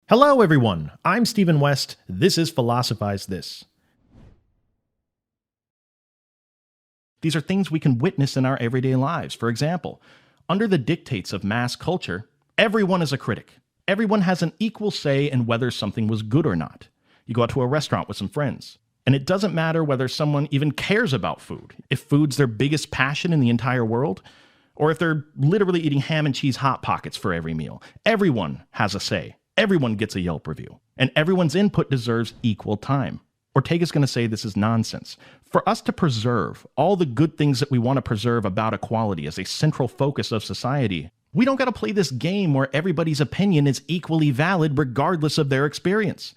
Hello, everyone. I'm Stephen West. This is Philosophize This. These are things we can witness in our everyday lives. For example, under the dictates of mass culture, everyone is a critic. Everyone has an equal say in whether something was good or not. You go out to a restaurant with some friends, and it doesn't matter whether someone even cares about food, if food's their biggest passion in the entire world, or if they're literally eating ham and cheese Hot Pockets for every meal. Everyone has a say. Everyone gets a Yelp review, and everyone's input deserves equal time. Ortega's going to say this is nonsense. For us to preserve all the good things that we want to preserve about equality as a central focus of society, we don't got to play this game where everybody's opinion is equally valid regardless of their experience.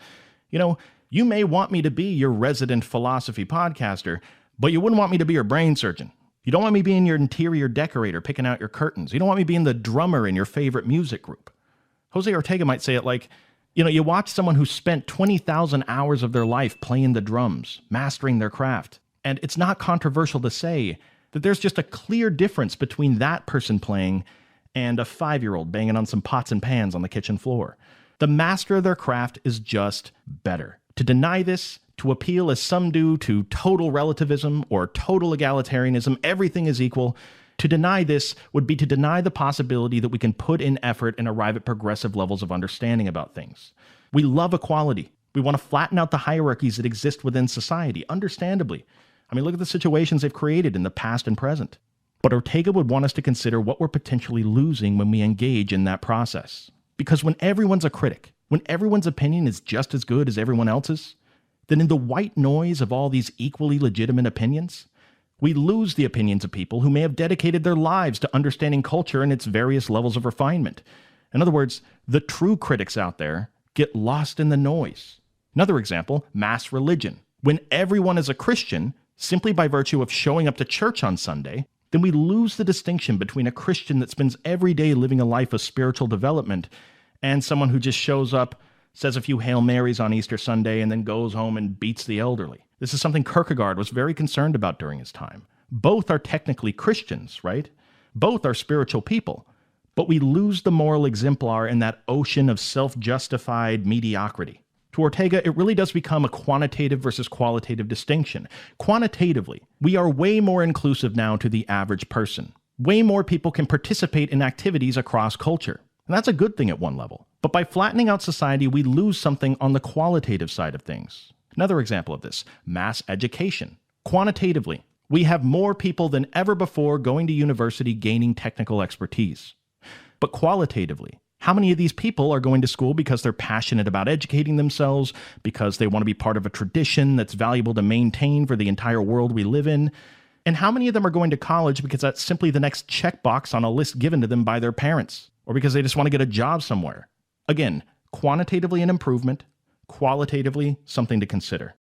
You know, you may want me to be your resident philosophy podcaster, but you wouldn't want me to be your brain surgeon. You don't want me being your interior decorator picking out your curtains. You don't want me being the drummer in your favorite music group. Jose Ortega might say it like, you watch someone who spent 20,000 hours of their life playing the drums, mastering their craft. And it's not controversial to say that there's just a clear difference between that person playing and a 5-year-old banging on some pots and pans on the kitchen floor. The master of their craft is just better. To deny this, to appeal as some do to total relativism or total egalitarianism, everything is equal. To deny this would be to deny the possibility that we can put in effort and arrive at progressive levels of understanding about things. We love equality. We want to flatten out the hierarchies that exist within society, understandably. I mean, look at the situations they've created in the past and present. But Ortega would want us to consider what we're potentially losing when we engage in that process. Because when everyone's a critic, when everyone's opinion is just as good as everyone else's, then in the white noise of all these equally legitimate opinions, we lose the opinions of people who may have dedicated their lives to understanding culture and its various levels of refinement. In other words, the true critics out there get lost in the noise. Another example, mass religion. When everyone is a Christian, simply by virtue of showing up to church on Sunday, then we lose the distinction between a Christian that spends every day living a life of spiritual development and someone who just shows up, says a few Hail Marys on Easter Sunday, and then goes home and beats the elderly. This is something Kierkegaard was very concerned about during his time. Both are technically Christians, right? Both are spiritual people. But we lose the moral exemplar in that ocean of self-justified mediocrity. To Ortega, it really does become a quantitative versus qualitative distinction. Quantitatively, we are way more inclusive now to the average person. Way more people can participate in activities across culture. And that's a good thing at one level. But by flattening out society, we lose something on the qualitative side of things. Another example of this, mass education. Quantitatively, we have more people than ever before going to university gaining technical expertise. But qualitatively, how many of these people are going to school because they're passionate about educating themselves, because they want to be part of a tradition that's valuable to maintain for the entire world we live in? And how many of them are going to college because that's simply the next checkbox on a list given to them by their parents, or because they just want to get a job somewhere? Again, quantitatively an improvement, qualitatively something to consider.